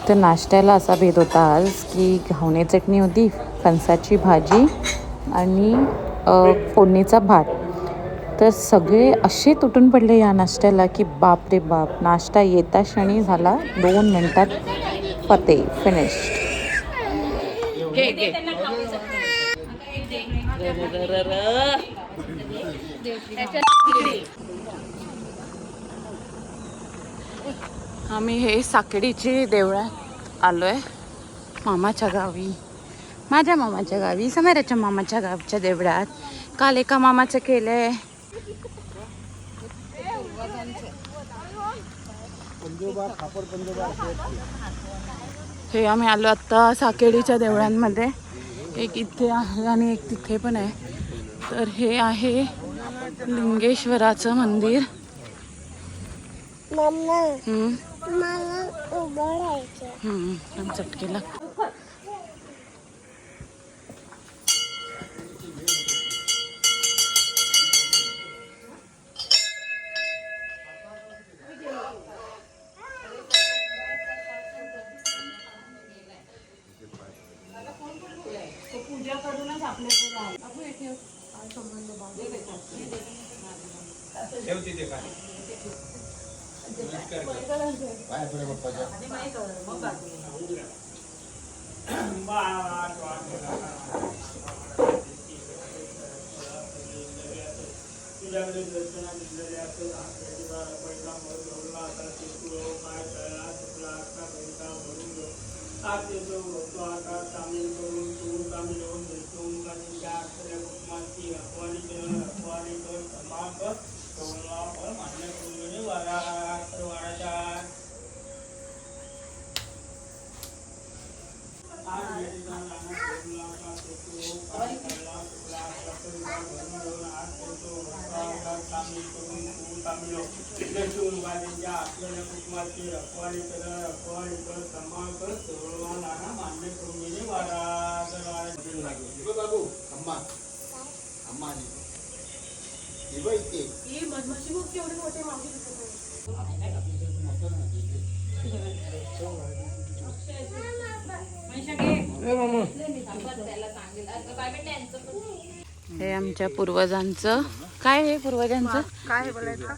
तर नाश्त्याला असा भेद होता आज की घावणे चटणी होती, फणसाची भाजी आणि फोडणीचा भात. तर सगळे असे तुटून पडले या नाश्त्याला की बाप रे बाप, नाश्ता येता क्षणी झाला 2 मिनिटात फिनिश्ड. आम्ही हे साकेडीची देवळात आलोय, मामाच्या गावी, माझ्या मामाच्या गावी, समेराच्या मामाच्या गावच्या देवळात. काल एका मामाचं केलंय. हे आम्ही आलो आता साकेडीच्या देवळांमध्ये. एक इथे आहे आणि एक तिथे पण आहे. तर हे आहे लिंगेश्वराचं मंदिर. चटकेला पूजा करूनच आपल्याकडे हे आमच्या पूर्वजांचं काय, हे पूर्वजांचं काय बोलायचं,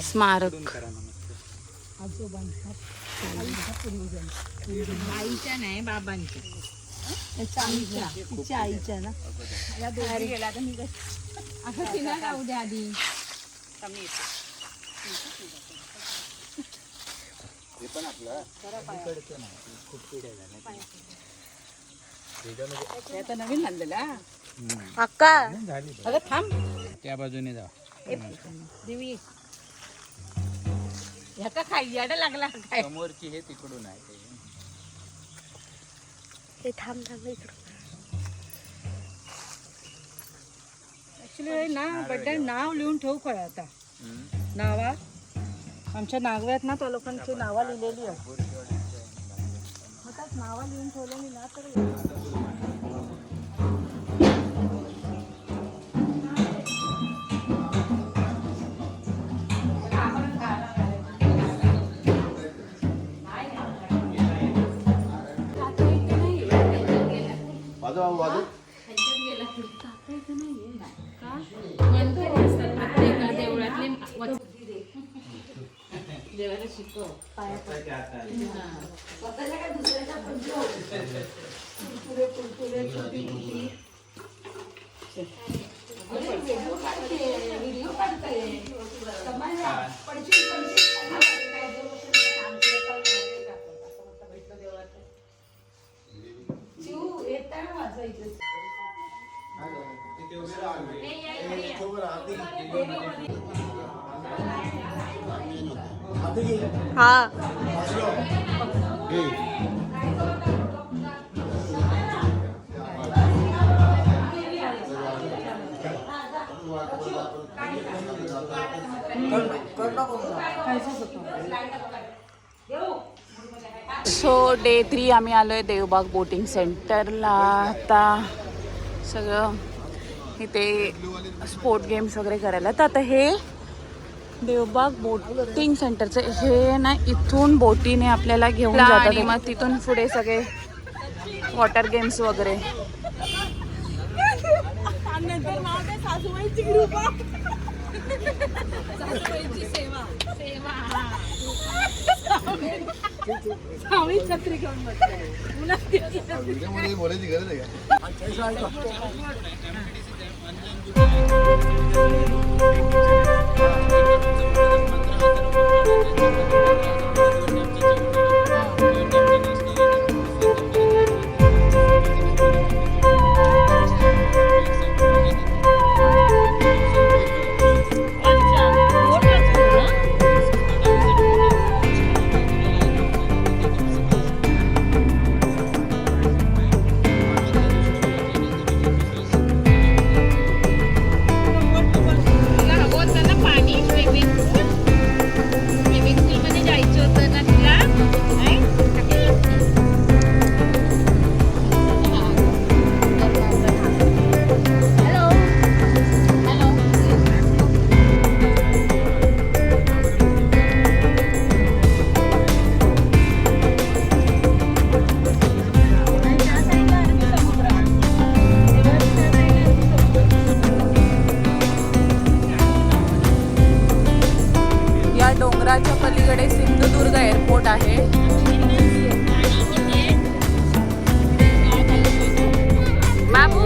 स्मारक. आईच्या नाही, बाबांच्या, तिच्या आईच्या ना. गेला तर मी असं तिला जाऊ द्या आधी. नवीन आणलेला अक्का. अगं थांब, त्या बाजूने जा. देवी ह्याका खाई याडा लागला काय. समोरची हे तिकडून आहे ते थांब थांब इकडं. ऍक्च्युली ना बड्डे नाव लिहून ठेवू काय आता. नावा आमच्या नागव्यात ना त्या लोकांची नावा लिहिलेली आहे. नावा लिहून ठेवलेली ना तर देवाला शिकव पाया हा सो डे 3 आम्ही आलोय देवबाग बोटिंग सेंटरला. आता सगळं इथे स्पोर्ट गेम्स वगैरे करायला. तर आता हे देवबाग बोटिंग सेंटरचं हे ना, इथून बोटीने आपल्याला घेऊन जातात आणि मग तिथून पुढे सगळे वॉटर गेम्स वगैरे. बोलायची गरज आहे का? डोंगराच्या पलीकडे सिंधुदुर्ग एअरपोर्ट आहे. बाबू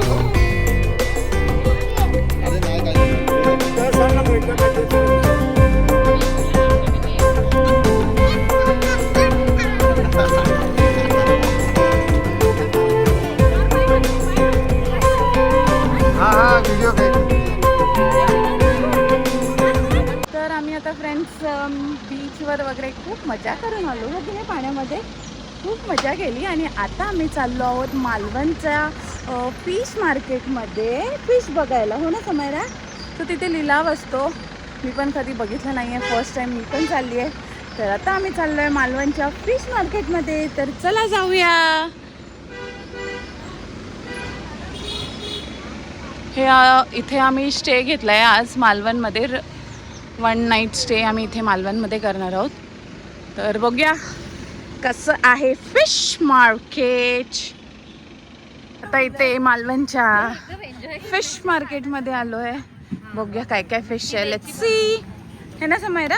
आता फ्रेंड्स बीचवर वगैरे खूप मजा करून आलो हो की नाही, पाण्यामध्ये खूप मजा केली. आणि आता आम्ही चाललो आहोत मालवणच्या फिश मार्केटमध्ये फिश बघायला, हो ना समयरा? तर तिथे लिलाव असतो, मी पण कधी बघितलं नाही आहे, फर्स्ट टाईम मी पण चालली आहे. तर आता आम्ही चाललो आहे मालवणच्या फिश मार्केटमध्ये, तर चला जाऊया. हे इथे आम्ही स्टे घेतला आहे आज मालवणमध्ये, 1 नाईट स्टे आम्ही इथे मालवणमध्ये करणार आहोत. तर बघूया कसं आहे फिश मार्केट. आता इथे मालवणच्या फिश मार्केटमध्ये आलो आहे, बघूया काय काय फिश आहे. लेट्स सी, है ना समयरा?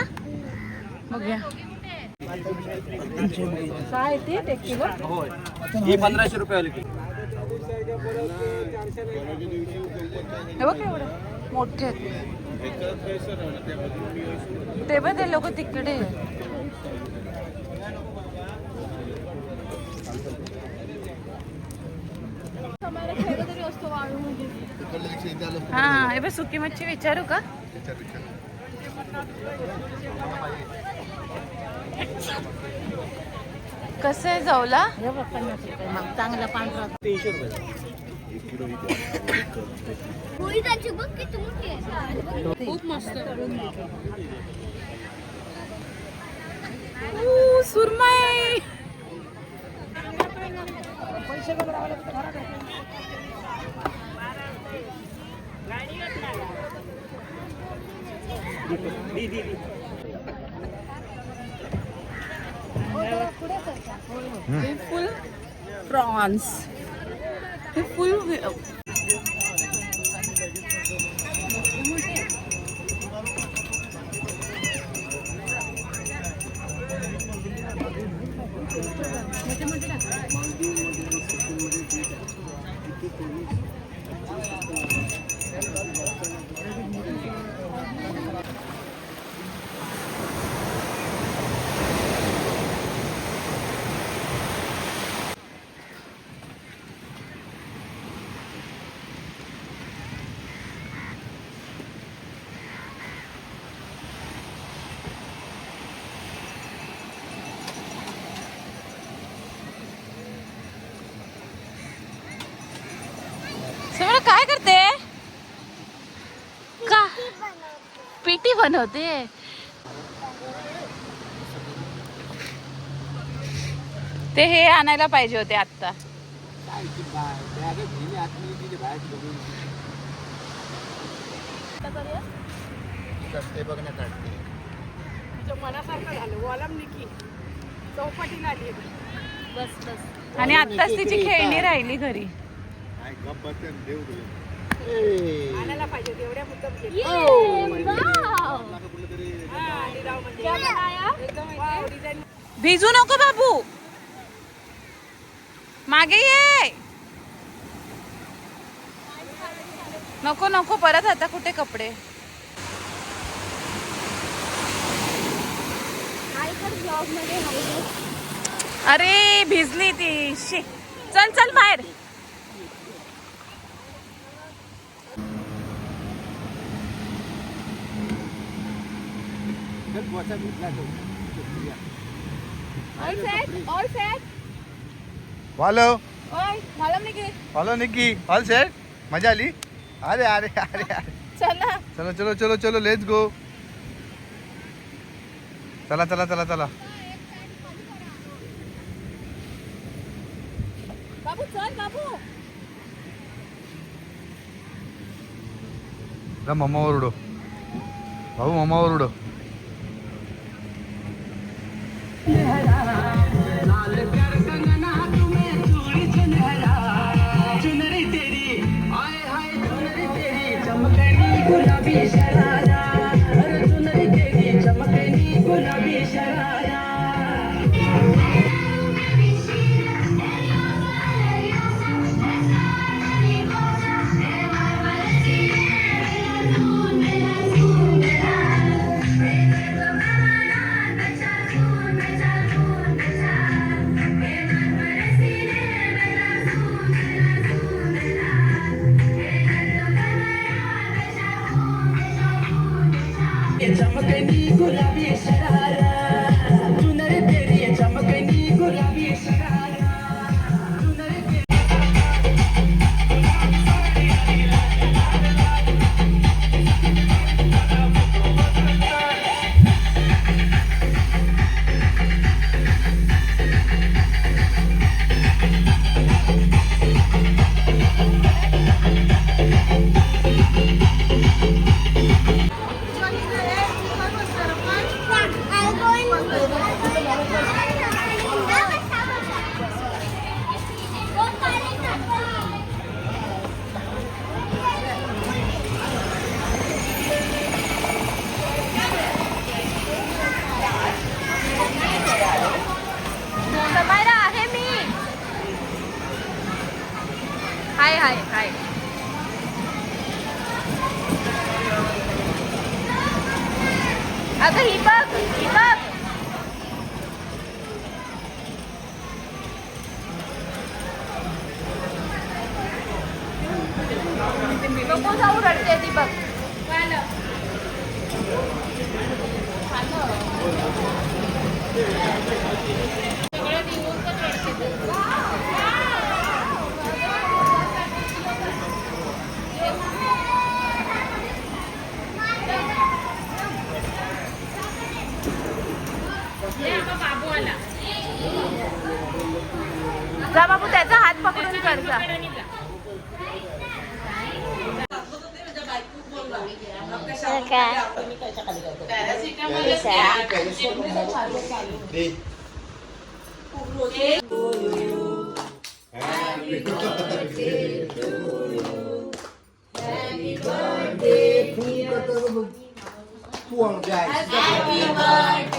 बघूया काय ते 1 किलो हे 1500 रुपये आले. हे बघ एवढे मोठे ते पण ते लोक तिकडे. हा हे बघ सुकी मच्छी विचारू का? कसं आहे जाऊला? चांगला पांढरा 300 रुपये. खूप मस्त. सुरमई फुल प्रॉन्स, हे फुल सगळं काय करते? का पीटी बनवते? ते हे आणायला पाहिजे होते आत्ता. रस्ते बघण्यासाठी. तुझ्या मनासारखं झालं वॉलम निकी चौपाटीला आली बस बस. आणि आत्ताच तिची खेळणी राहिली घरी. आणायला पाहिजे तेवढ्या मुद्दाम केली. आणि राव म्हणजे एकदम वाव, डिझाईन. भिजू नको बाबू, मागे ये. नको नको, परत आता कुठे कपडे. अरे भिजली ती. शी, चल चल बाहेर. All set all set. Follow ओय मला निकी फॉलो निकी ऑल सेट. मजा आली. अरे अरे अरे अरे चला. चलो चलो चलो चलो लेट्स गो. चला चला चला चला. बाबू चल बाबू. मम्मावर उडो भाऊ, मम्मावर उडो. चमकनी गुलाबी शरारा, चुनर तेरी चमकनी गुलाबी शरारा, चुनर तेरी. आहे मी. हाय हाय हाय. अगं ही बघ ही बघ. नको जाऊ, रडते ती बघ. जा बाबू, त्याचा हात पकडून कर जा. Happy birthday.